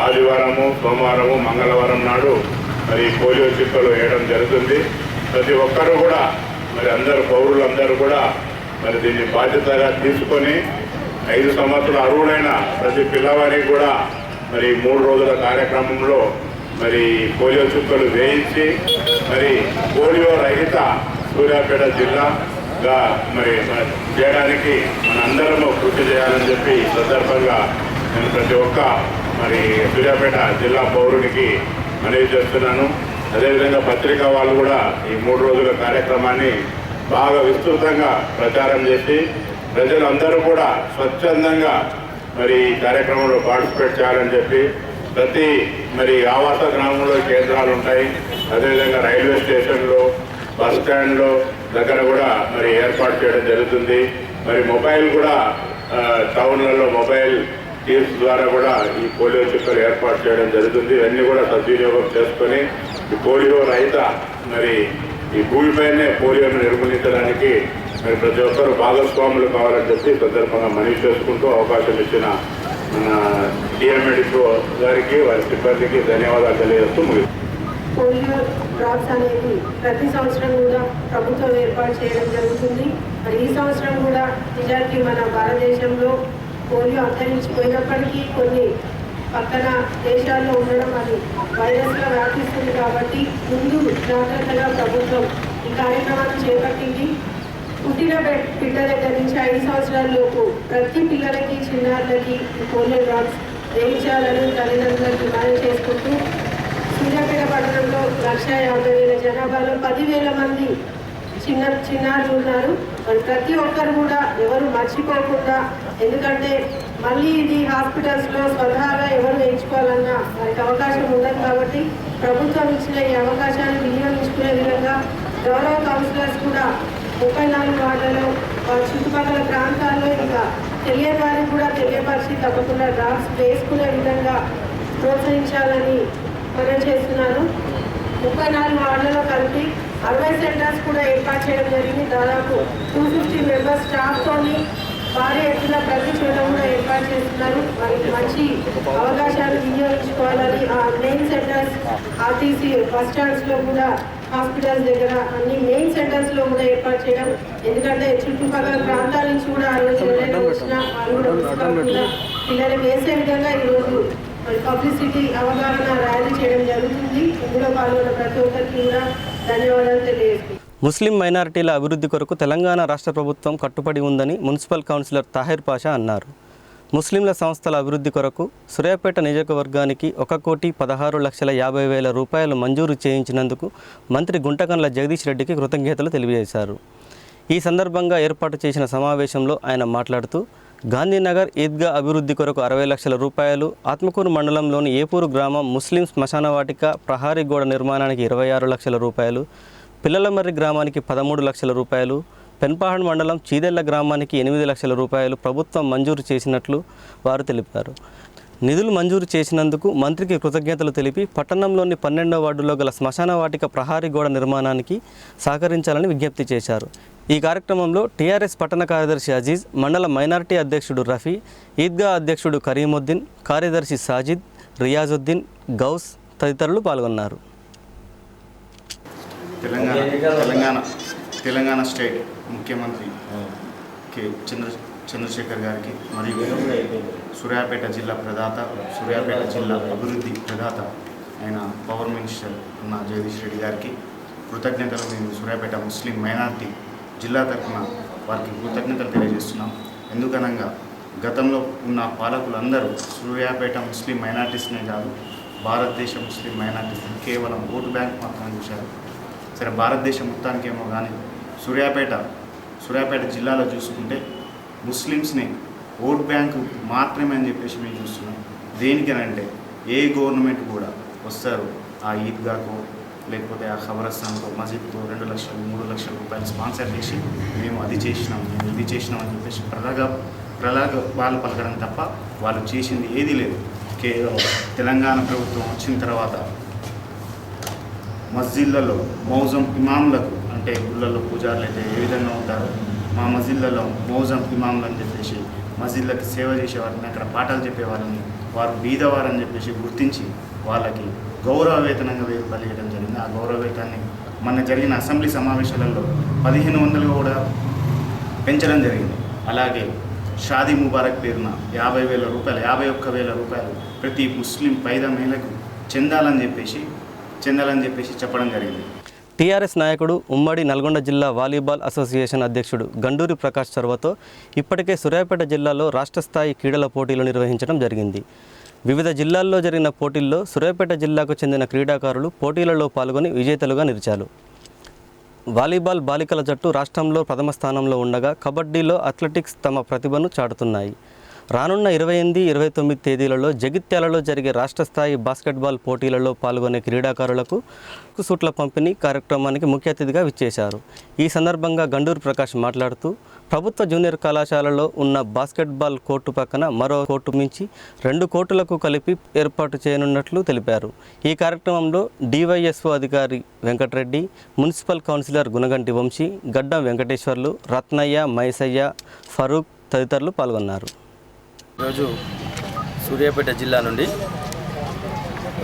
ఆదివారము, సోమవారము, మంగళవారం నాడు మరి పోలియో చుక్కలు వేయడం జరుగుతుంది. ప్రతి ఒక్కరూ కూడా మరి పౌరులందరూ కూడా మరి దీన్ని బాధ్యతగా తీసుకొని 5 సంవత్సరాల అర్హులైన ప్రతి పిల్లవారికి కూడా మరి 3 రోజుల కార్యక్రమంలో మరి పోలియో చుక్కలు వేయించి మరి పోలియో రహిత సూర్యాపేట జిల్లాగా మరి చేయడానికి మనందరము కృషి చేయాలని చెప్పి ఈ సందర్భంగా నేను ప్రతి ఒక్క మరి సూర్యాపేట జిల్లా పౌరునికి మనవి చేస్తున్నాను. అదేవిధంగా పత్రికా వాళ్ళు కూడా ఈ 3 రోజుల కార్యక్రమాన్ని బాగా విస్తృతంగా ప్రచారం చేసి ప్రజలందరూ కూడా స్వచ్ఛందంగా మరి ఈ కార్యక్రమంలో పార్టిసిపేట్ చేయాలని చెప్పి ప్రతి మరి ఆవాస గ్రామంలో కేంద్రాలు ఉంటాయి. అదేవిధంగా రైల్వే స్టేషన్లో, బస్ స్టాండ్లో దగ్గర కూడా మరి ఏర్పాటు చేయడం జరుగుతుంది. మరి మొబైల్ కూడా టౌన్లలో మొబైల్ టీమ్స్ ద్వారా కూడా ఈ పోలియో చుక్కలు ఏర్పాటు చేయడం జరుగుతుంది. ఇవన్నీ కూడా సద్వినియోగం చేసుకొని ఈ పోలియో రహిత మరి ఈ భూమిపైనే పోలియోను నిర్మూలించడానికి మరి ప్రతి ఒక్కరూ భాగస్వాములు కావాలని చెప్పి సందర్భంగా మనవి చేసుకుంటూ అవకాశం ఇచ్చిన మన డిఎంఎడిఓ గారికి, వారి సిబ్బందికి ధన్యవాదాలు తెలియజేస్తూ ముగిస్తుంది. పోలియో డ్రాప్స్ అనేది ప్రతి సంవత్సరం కూడా ప్రభుత్వం ఏర్పాటు చేయడం జరుగుతుంది. మరి ఈ సంవత్సరం కూడా నిజానికి మన భారతదేశంలో పోలియో అంతరించిపోయినప్పటికీ కొన్ని పక్కన దేశాల్లో ఉండడం అది వైరస్గా వ్యాపిస్తుంది కాబట్టి ముందు జాగ్రత్తగా ప్రభుత్వం ఈ కార్యక్రమాన్ని చేపట్టింది. పుట్టిన బిడ్డ దగ్గర నుంచి 5 సంవత్సరాల లోపు ప్రతి పిల్లలకి, చిన్నారులకి పోలియో డ్రాప్స్ వేయించాలని తల్లిదండ్రులకు మనవి చేసుకుంటూ సూర్యాపేట పట్టణంలో 1,50,000 జనాభాలో 10,000 మంది చిన్నారులు ఉన్నారు. మరి ప్రతి ఒక్కరు కూడా ఎవరు మర్చిపోకుండా, ఎందుకంటే మళ్ళీ ఇది హాస్పిటల్స్లో స్వతహాగా ఎవరు వేయించుకోవాలన్నా వారికి అవకాశం ఉండదు కాబట్టి ప్రభుత్వం ఇచ్చిన ఈ అవకాశాన్ని వినియోగించుకునే విధంగా గౌరవ కౌన్సిలర్స్ కూడా 34 వార్డులలో వారి చుట్టుపక్కల ప్రాంతాల్లో ఇంకా తెలియని వారికి కూడా తెలియపరిచి తప్పకుండా డ్రాప్స్ వేసుకునే విధంగా ప్రోత్సహించాలని మనం చేస్తున్నాను. 34 వార్డులలో కలిపి 60 సెంటర్స్ కూడా ఏర్పాటు చేయడం జరిగింది. దాదాపు 250 మెంబర్స్ స్టాఫ్తోని భారీ ఎత్తున ప్రతి చోట కూడా ఏర్పాటు చేస్తున్నారు. వారికి మంచి అవకాశాలు వినియోగించుకోవాలని ఆ మెయిన్ సెంటర్స్, ఆర్టీసీ బస్ స్టాండ్స్లో కూడా, హాస్పిటల్స్ దగ్గర అన్ని మెయిన్ సెంటర్స్లో కూడా ఏర్పాటు చేయడం. ఎందుకంటే చుట్టుపక్కల ప్రాంతాల నుంచి కూడా ఆ రోజు ఎవరైనా వచ్చినా వాళ్ళు కూడా మిస్ పిల్లలకు వేసే విధంగా ఈరోజు పబ్లిసిటీ అవగాహన ర్యాలీ చేయడం జరుగుతుంది. ఇందులో పాల్గొన్న ప్రతి ఒక్కరికి కూడా ధన్యవాదాలు తెలియజేస్తున్నాను. ముస్లిం మైనారిటీల అభివృద్ధి కొరకు తెలంగాణ రాష్ట్ర ప్రభుత్వం కట్టుబడి ఉందని మున్సిపల్ కౌన్సిలర్ తాహిర్ పాషా అన్నారు. ముస్లింల సంస్థల అభివృద్ధి కొరకు సూర్యాపేట నియోజకవర్గానికి 1,16,50,000 రూపాయలు మంజూరు చేయించినందుకు మంత్రి గుంటకండ్ల జగదీష్ రెడ్డికి కృతజ్ఞతలు తెలియజేశారు. ఈ సందర్భంగా ఏర్పాటు చేసిన సమావేశంలో ఆయన మాట్లాడుతూ గాంధీనగర్ ఈద్గా అభివృద్ధి కొరకు 60 లక్షల రూపాయలు, ఆత్మకూరు మండలంలోని ఏపూరు గ్రామం ముస్లిం శ్మశానవాటిక ప్రహారీ గోడ నిర్మాణానికి 26 లక్షల రూపాయలు, పిల్లలమర్రి గ్రామానికి 13 లక్షల రూపాయలు, పెన్పహాడ్ మండలం చీదెళ్ల గ్రామానికి 8 లక్షల రూపాయలు ప్రభుత్వం మంజూరు చేసినట్లు వారు తెలిపారు. నిధులు మంజూరు చేసినందుకు మంత్రికి కృతజ్ఞతలు తెలిపి పట్టణంలోని 12వ వార్డులో గల శ్మశానవాటిక ప్రహారీ గోడ నిర్మాణానికి సహకరించాలని విజ్ఞప్తి చేశారు. ఈ కార్యక్రమంలో టీఆర్ఎస్ పట్టణ కార్యదర్శి అజీజ్, మండల మైనారిటీ అధ్యక్షుడు రఫీ, ఈద్గా అధ్యక్షుడు కరీముద్దీన్, కార్యదర్శి సాజిద్, రియాజుద్దీన్, గౌస్ తదితరులు పాల్గొన్నారు. తెలంగాణ స్టేట్ ముఖ్యమంత్రి కె చంద్రశేఖర్ గారికి మరియు సూర్యాపేట జిల్లా ప్రదాత, సూర్యాపేట జిల్లా అభివృద్ధి ప్రదాత అయిన పవర్ మినిస్టర్ ఉన్న జగదీష్ రెడ్డి గారికి కృతజ్ఞతలు మేము సూర్యాపేట ముస్లిం మైనార్టీ జిల్లా తరఫున వారికి కృతజ్ఞతలు తెలియజేస్తున్నాం. ఎందుకనగా గతంలో ఉన్న పాలకులందరూ సూర్యాపేట ముస్లిం మైనార్టీస్నే కాదు, భారతదేశ ముస్లిం మైనార్టీస్ని కేవలం ఓటు బ్యాంక్ మాత్రమే చూశారు. సరే, భారతదేశం మొత్తానికేమో కానీ సూర్యాపేట జిల్లాలో చూసుకుంటే ముస్లిమ్స్ని ఓట్ బ్యాంకు మాత్రమే అని చెప్పేసి మేము చూస్తున్నాం. దేనికనంటే ఏ గవర్నమెంట్ కూడా వస్తారు ఆ ఈద్గాకో లేకపోతే ఆ ఖబరస్థాన్కో మసీద్కో 2 లక్షలు 3 లక్షల రూపాయలు స్పాన్సర్ చేసి మేము అది చేసినాం, మేము ఇది చేసినాం అని చెప్పేసి ప్రలాభాలు పలకడం తప్ప వాళ్ళు చేసింది ఏదీ లేదు. కేవలం తెలంగాణ ప్రభుత్వం వచ్చిన తర్వాత మస్జిద్లలో మౌజం ఇమాంలకు, అంటే గుళ్ళల్లో పూజారులు అయితే ఏ విధంగా ఉంటారో మా మస్జిద్లలో మౌజం ఇమాంలు అని చెప్పేసి మస్జిద్లకి సేవ చేసేవారిని, అక్కడ పాఠాలు చెప్పేవారిని వారు బీదవారని చెప్పేసి గుర్తించి వాళ్ళకి గౌరవ వేతనంగా 1000 రూపాయలు ఇవ్వడం జరిగింది. ఆ గౌరవ వేతనాన్ని మొన్న జరిగిన అసెంబ్లీ సమావేశాలలో 1500 కూడా పెంచడం జరిగింది. అలాగే షాదీ ముబారక్ పేరున 50,000 రూపాయలు 51,000 రూపాయలు ప్రతి ముస్లిం పైద మేలకు చెందాలని చెప్పేసి చెప్పడం జరిగింది. టీఆర్ఎస్ నాయకుడు ఉమ్మడి నల్గొండ జిల్లా వాలీబాల్ అసోసియేషన్ అధ్యక్షుడు గండూరి ప్రకాష్ చొరవతో ఇప్పటికే సూర్యాపేట జిల్లాలో రాష్ట్ర స్థాయి క్రీడల పోటీలు నిర్వహించడం జరిగింది. వివిధ జిల్లాల్లో జరిగిన పోటీల్లో సూర్యాపేట జిల్లాకు చెందిన క్రీడాకారులు పోటీలలో పాల్గొని విజేతలుగా నిలిచారు. వాలీబాల్ బాలికల జట్టు రాష్ట్రంలో ప్రథమ స్థానంలో ఉండగా కబడ్డీలో అథ్లెటిక్స్ తమ ప్రతిభను చాటుతున్నాయి. రానున్న 28, 29 తేదీలలో జగిత్యాలలో జరిగే రాష్ట్ర స్థాయి బాస్కెట్బాల్ పోటీలలో పాల్గొనే క్రీడాకారులకు సూట్ల పంపిణీ కార్యక్రమానికి ముఖ్య అతిథిగా విచ్చేశారు. ఈ సందర్భంగా గండూరు ప్రకాష్ మాట్లాడుతూ ప్రభుత్వ జూనియర్ కళాశాలలో ఉన్న బాస్కెట్బాల్ కోర్టు పక్కన మరో కోర్టు మించి 2 కోర్టులకు కలిపి ఏర్పాటు చేయనున్నట్లు తెలిపారు. ఈ కార్యక్రమంలో డివైఎస్ఓ అధికారి వెంకటరెడ్డి, మున్సిపల్ కౌన్సిలర్ గుణగంటి వంశీ, గడ్డం వెంకటేశ్వర్లు, రత్నయ్య, మైసయ్య, ఫరూక్ తదితరులు పాల్గొన్నారు. ఈరోజు సూర్యాపేట జిల్లా నుండి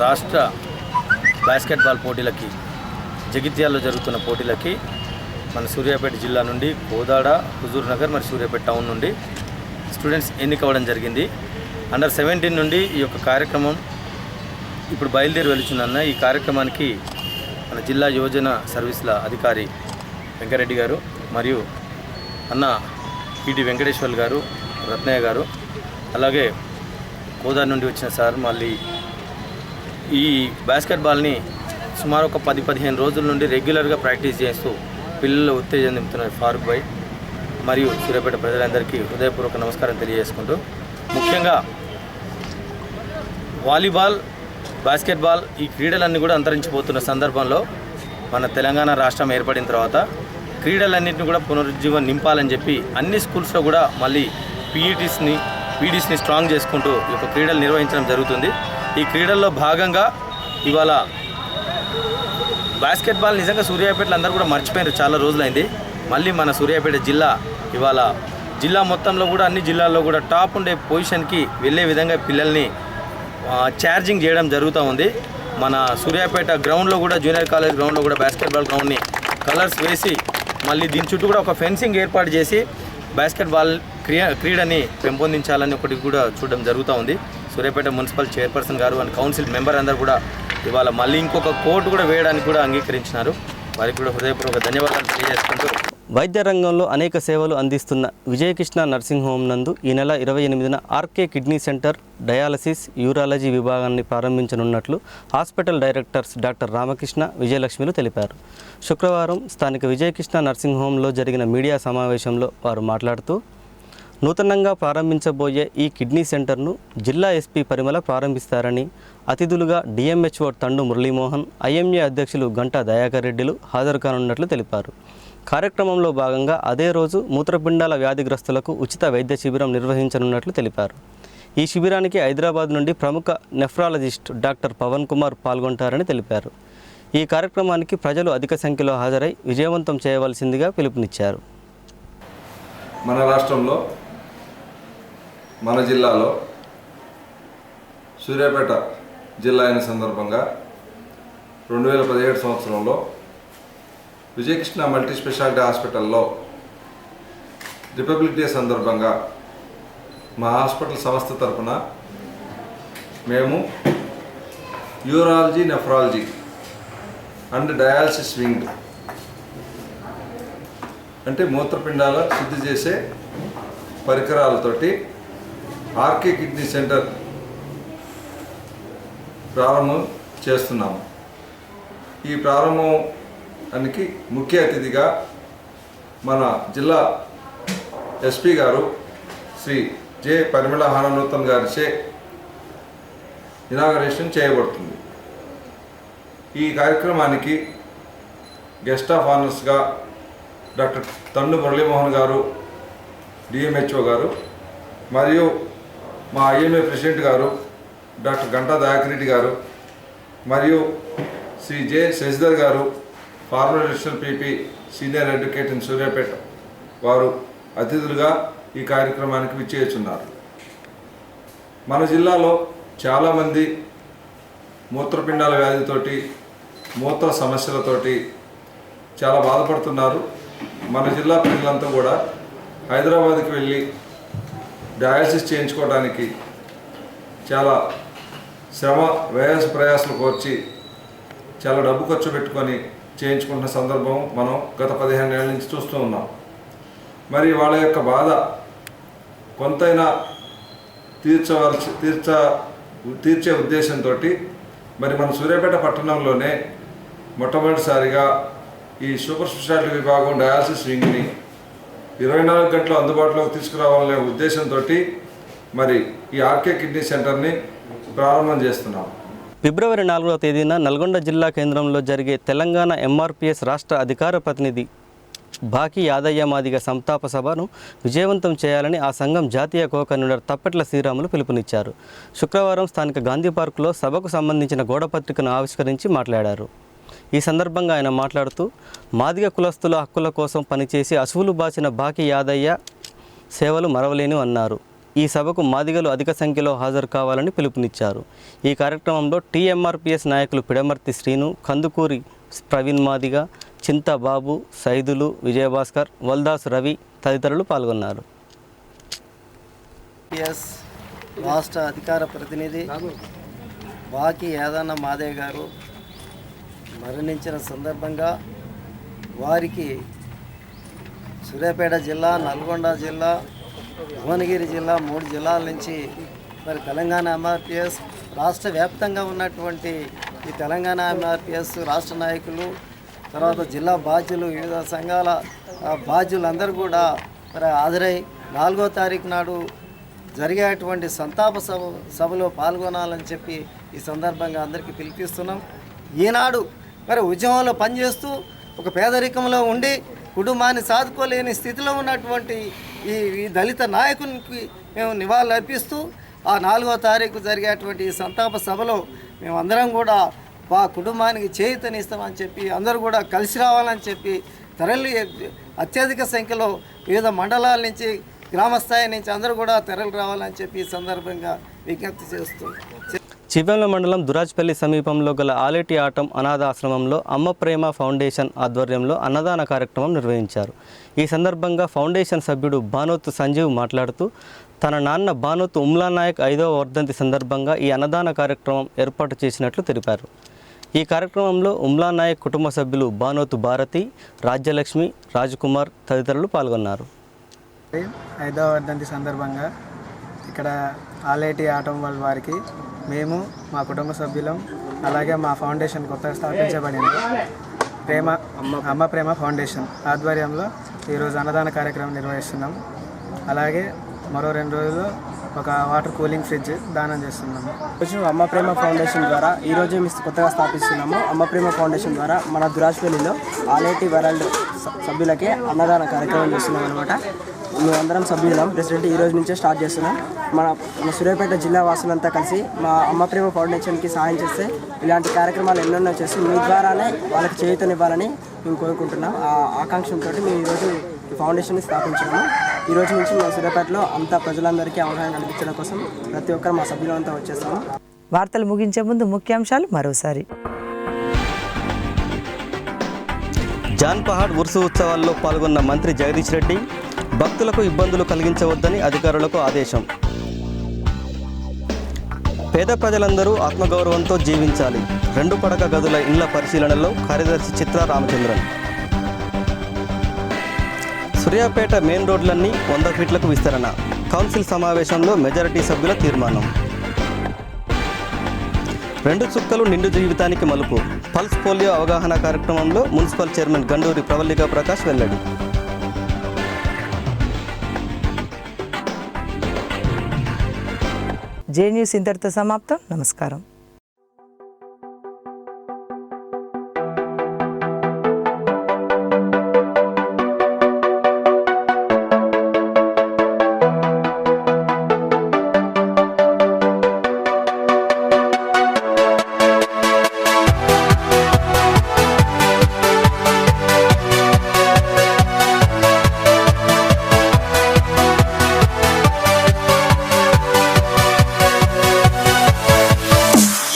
రాష్ట్ర బాస్కెట్బాల్ పోటీలకి, జగిత్యాలలో జరుగుతున్న పోటీలకి మన సూర్యాపేట జిల్లా నుండి కోదాడ, హుజూర్ నగర్ మరియు సూర్యాపేట టౌన్ నుండి స్టూడెంట్స్ ఎన్నికవడం జరిగింది. అండర్ 17 నుండి ఈ యొక్క కార్యక్రమం ఇప్పుడు బయలుదేరి వెళుచున్న ఈ కార్యక్రమానికి మన జిల్లా యువజన సర్వీసుల అధికారి వెంకరెడ్డి గారు మరియు అన్న పిటి వెంకటేశ్వర్లు గారు, రత్నయ్య గారు, అలాగే కోదాడ నుండి వచ్చిన సార్ మళ్ళీ ఈ బాస్కెట్బాల్ని సుమారు ఒక 10-15 రోజుల నుండి రెగ్యులర్గా ప్రాక్టీస్ చేస్తూ పిల్లలు ఉత్తేజం నింపుతున్నారు ఫారూక్ భాయ్ మరియు సూర్యాపేట ప్రజలందరికీ హృదయపూర్వక నమస్కారం తెలియజేసుకుంటూ, ముఖ్యంగా వాలీబాల్, బాస్కెట్బాల్ ఈ క్రీడలన్నీ కూడా అంతరించిపోతున్న సందర్భంలో మన తెలంగాణ రాష్ట్రం ఏర్పడిన తర్వాత క్రీడలన్నింటినీ కూడా పునరుజ్జీవం నింపాలని చెప్పి అన్ని స్కూల్స్లో కూడా మళ్ళీ పీడీస్ని స్ట్రాంగ్ చేసుకుంటూ ఈ యొక్క క్రీడలు నిర్వహించడం జరుగుతుంది. ఈ క్రీడల్లో భాగంగా ఇవాళ బాస్కెట్బాల్ నిజంగా సూర్యాపేటలో అందరూ కూడా మర్చిపోయారు, చాలా రోజులైంది. మళ్ళీ మన సూర్యాపేట జిల్లా ఇవాళ జిల్లా మొత్తంలో కూడా అన్ని జిల్లాల్లో కూడా టాప్ ఉండే పొజిషన్కి వెళ్ళే విధంగా పిల్లల్ని ఛార్జింగ్ చేయడం జరుగుతూ ఉంది. మన సూర్యాపేట గ్రౌండ్లో కూడా జూనియర్ కాలేజ్ గ్రౌండ్లో కూడా బాస్కెట్బాల్ గ్రౌండ్ని కలర్స్ వేసి మళ్ళీ దీని చుట్టూ కూడా ఒక ఫెన్సింగ్ ఏర్పాటు చేసి బాస్కెట్బాల్ క్రీడని పెంపొందించాలని ఒకటి కూడా చూడడం జరుగుతూ ఉంది. సూర్యాపేట మున్సిపల్ చైర్పర్సన్ గారు అండ్ కౌన్సిల్ మెంబర్ అందరూ కూడా ఇవాళ మళ్ళీ ఇంకొక కోర్టు కూడా వేయడానికి కూడా అంగీకరించినారు. వారికి కూడా హృదయపూర్వక ధన్యవాదాలు తెలియజేసుకుంటూ, వైద్య రంగంలో అనేక సేవలు అందిస్తున్న విజయకృష్ణ నర్సింగ్ హోమ్ నందు ఈ నెల 28న RK kidney centre, dialysis, urology విభాగాన్ని ప్రారంభించనున్నట్లు హాస్పిటల్ డైరెక్టర్స్ డాక్టర్ రామకృష్ణ, విజయలక్ష్మిలు తెలిపారు. శుక్రవారం స్థానిక విజయకృష్ణ నర్సింగ్ హోంలో జరిగిన మీడియా సమావేశంలో వారు మాట్లాడుతూ నూతనంగా ప్రారంభించబోయే ఈ కిడ్నీ సెంటర్ను జిల్లా ఎస్పీ పరిమళ ప్రారంభిస్తారని, అతిథులుగా డిఎంహెచ్ఓ తండు మురళీమోహన్, ఐఎంఏ అధ్యక్షులు గంటా దయాకర్ రెడ్డిలు హాజరు కానున్నట్లు తెలిపారు. కార్యక్రమంలో భాగంగా అదే రోజు మూత్రపిండాల వ్యాధిగ్రస్తులకు ఉచిత వైద్య శిబిరం నిర్వహించనున్నట్లు తెలిపారు. ఈ శిబిరానికి హైదరాబాద్ నుండి ప్రముఖ నెఫ్రాలజిస్ట్ డాక్టర్ పవన్ కుమార్ పాల్గొంటారని తెలిపారు. ఈ కార్యక్రమానికి ప్రజలు అధిక సంఖ్యలో హాజరై విజయవంతం చేయవలసిందిగా పిలుపునిచ్చారు. మన రాష్ట్రంలో, మన జిల్లాలో సూర్యాపేట జిల్లా అయిన సందర్భంగా 2017 సంవత్సరంలో విజయకృష్ణ మల్టీ స్పెషాలిటీ హాస్పిటల్లో రిపబ్లిక్ డే సందర్భంగా మా హాస్పిటల్ సంస్థ తరఫున మేము urology, nephrology and dialysis wing, అంటే మూత్రపిండాల శుద్ధి చేసే పరికరాలతోటి ఆర్కే కిడ్నీ సెంటర్ ప్రారంభం చేస్తున్నాము. ఈ ప్రారంభానికి ముఖ్య అతిథిగా మన జిల్లా ఎస్పీ గారు శ్రీ జె పరిమళ హాననూతన్ గారిచే ఇనాగరేషన్ చేయబడుతుంది. ఈ కార్యక్రమానికి గెస్ట్ ఆఫ్ ఆనర్స్గా డాక్టర్ తండు మురళీమోహన్ గారు, డిఎంహెచ్ఓ గారు, మరియు మా IMA president garu doctor Ganta Dayakar Reddy garu, మరియు Shri J Sasidhar garu, former additional PP senior advocate in Suryapet వారు అతిథులుగా ఈ కార్యక్రమానికి విచ్చేస్తున్నారు. మన జిల్లాలో చాలామంది మూత్రపిండాల వ్యాధితోటి, మూత్ర సమస్యలతోటి చాలా బాధపడుతున్నారు. మన జిల్లా ప్రజలంతా కూడా హైదరాబాద్కి వెళ్ళి డయాలసిస్ చేయించుకోవడానికి చాలా శ్రమ ప్రయాసాలు కోర్చి చాలా డబ్బు ఖర్చు పెట్టుకొని చేయించుకుంటున్న సందర్భం మనం గత 15 ఏళ్ళ నుంచి చూస్తూ ఉన్నాం. మరి వాళ్ళ యొక్క బాధ కొంతైనా తీర్చే ఉద్దేశంతో మరి మన సూర్యాపేట పట్టణంలోనే మొట్టమొదటిసారిగా ఈ సూపర్ స్పెషాలిటీ విభాగం డయాలసిస్ వింగ్ని 24 గంటలు అందుబాటులోకి తీసుకురావాలనే ఉద్దేశంతో మరి ఈ ఆర్కే కిడ్నీ సెంటర్ని ప్రారంభం చేస్తున్నాం. ఫిబ్రవరి 4వ తేదీన నల్గొండ జిల్లా కేంద్రంలో జరిగే తెలంగాణ ఎంఆర్పిఎస్ రాష్ట్ర అధికార ప్రతినిధి బాకీ యాదయ్య మాదిగ సంతాప సభను విజయవంతం చేయాలని ఆ సంఘం జాతీయ కో-కన్వీనర్ తప్పెట్ల శ్రీరాములు పిలుపునిచ్చారు. శుక్రవారం స్థానిక గాంధీ పార్కులో సభకు సంబంధించిన గోడపత్రికను ఆవిష్కరించి మాట్లాడారు. ఈ సందర్భంగా ఆయన మాట్లాడుతూ మాదిగ కులస్తుల హక్కుల కోసం పనిచేసి అసువులు బాచిన బాకీ యాదయ్య సేవలు మరవలేని అన్నారు. ఈ సభకు మాదిగలు అధిక సంఖ్యలో హాజరు కావాలని పిలుపునిచ్చారు. ఈ కార్యక్రమంలో టీఎంఆర్పిఎస్ నాయకులు పిడమర్తి శ్రీను, కందుకూరి ప్రవీణ్ మాదిగ, చింత బాబు, సైదులు, విజయభాస్కర్, వల్దాస్ రవి తదితరులు పాల్గొన్నారు. రాష్ట్ర అధికార ప్రతినిధి బాకీ యాదన్న మాదే గారు మరణించిన సందర్భంగా వారికి సూర్యాపేట జిల్లా, నల్గొండ జిల్లా, భువనగిరి జిల్లా 3 జిల్లాల నుంచి మరి తెలంగాణ ఎంఆర్పిఎస్ రాష్ట్ర వ్యాప్తంగా ఉన్నటువంటి ఈ తెలంగాణ ఎంఆర్పిఎస్ రాష్ట్ర నాయకులు, తర్వాత జిల్లా బాధ్యులు, వివిధ సంఘాల బాధ్యులందరూ కూడా మరి హాజరై 4వ తారీఖు నాడు జరిగేటువంటి సంతాప సభలో పాల్గొనాలని చెప్పి ఈ సందర్భంగా అందరికీ పిలిపిస్తున్నాం. ఈనాడు మరి ఉద్యమంలో పనిచేస్తూ ఒక పేదరికంలో ఉండి కుటుంబాన్ని సాదుకోలేని స్థితిలో ఉన్నటువంటి ఈ దళిత నాయకునికి మేము నివాళులు అర్పిస్తూ ఆ 4వ తారీఖు జరిగేటువంటి ఈ సంతాప సభలో మేమందరం కూడా మా కుటుంబానికి చేయూతనిస్తామని చెప్పి అందరూ కూడా కలిసి రావాలని చెప్పి తరలి అత్యధిక సంఖ్యలో వివిధ మండలాల నుంచి, గ్రామస్థాయి నుంచి అందరూ కూడా తరలి రావాలని చెప్పి ఈ సందర్భంగా విజ్ఞప్తి చేస్తూ చివెంల మండలం దురాజ్పల్లి సమీపంలో గల ఆలేటి ఆటం అనాథ ఆశ్రమంలో అమ్మ ప్రేమ ఫౌండేషన్ ఆధ్వర్యంలో అన్నదాన కార్యక్రమం నిర్వహించారు. ఈ సందర్భంగా ఫౌండేషన్ సభ్యుడు బానోతు సంజీవ్ మాట్లాడుతూ తన నాన్న బానోతు ఉమ్లా నాయక్ 5వ వర్ధంతి సందర్భంగా ఈ అన్నదాన కార్యక్రమం ఏర్పాటు చేసినట్లు తెలిపారు. ఈ కార్యక్రమంలో ఉమ్లా నాయక్ కుటుంబ సభ్యులు బానోతు భారతి, రాజ్యలక్ష్మి, రాజకుమార్ తదితరులు పాల్గొన్నారు. 5వ వర్ధంతి సందర్భంగా ఇక్కడ ఆలేటి ఆటం వాళ్ళ వారికి మేము, మా కుటుంబ సభ్యులం, అలాగే మా ఫౌండేషన్ కొత్తగా స్థాపించబడింది అమ్మ ప్రేమ ఫౌండేషన్ ఆధ్వర్యంలో ఈరోజు అన్నదాన కార్యక్రమం నిర్వహిస్తున్నాం. అలాగే మరో 2 రోజుల్లో ఒక వాటర్ కూలింగ్ ఫ్రిడ్జ్ దానం చేస్తున్నాము. ఈరోజు అమ్మ ప్రేమ ఫౌండేషన్ ద్వారా ఈరోజు మేము కొత్తగా స్థాపిస్తున్నాము. అమ్మ ప్రేమ ఫౌండేషన్ ద్వారా మన దురాజ్పల్లిలో ఆలేటి వరల్డ్ సభ్యులకే అన్నదాన కార్యక్రమం చేస్తున్నాం అనమాట. మేమందరం సభ్యులం, ప్రెసిడెంట్ ఈరోజు నుంచే స్టార్ట్ చేస్తున్నాం. మన సూర్యాపేట జిల్లా వాసులంతా కలిసి మా అమ్మ ప్రేమ ఫౌండేషన్కి సహాయం చేస్తే ఇలాంటి కార్యక్రమాలు ఎన్నెన్నో చేసి మీ ద్వారానే వాళ్ళకి చేయూతనివ్వాలని మేము కోరుకుంటున్నాం. ఆ ఆకాంక్షతో మేము ఈరోజు ఈ ఫౌండేషన్ని స్థాపించాము. ఈ రోజు నుంచి మా సూర్యాపేటలో అంతా ప్రజలందరికీ అవగాహన కల్పించడం కోసం ప్రతి ఒక్కరు మా సభ్యులంతా వచ్చేస్తాము. వార్తలు ముగించే ముందు ముఖ్యాంశాలు మరోసారి. జాన్ పహాడ్ ఉర్సు ఉత్సవాల్లో పాల్గొన్న మంత్రి జగదీష్ రెడ్డి భక్తులకు ఇబ్బందులు కలిగించవద్దని అధికారులకు ఆదేశం. పేద ప్రజలందరూ ఆత్మగౌరవంతో జీవించాలి. 2 పడక గదుల ఇళ్ల పరిశీలనలో కార్యదర్శి చిత్ర రామచంద్రన్. సూర్యాపేట మెయిన్ రోడ్లన్నీ 100 ఫీట్లకు విస్తరణ. కౌన్సిల్ సమావేశంలో మెజారిటీ సభ్యుల తీర్మానం. 2 చుక్కలు నిండు జీవితానికి మలుపు. పల్స్ పోలియో అవగాహన కార్యక్రమంలో మున్సిపల్ చైర్మన్ గండూరి ప్రవల్లిక ప్రకాష్ వెల్లడి. జే న్యూస్ ఇంతటితో సమాప్తం. నమస్కారం.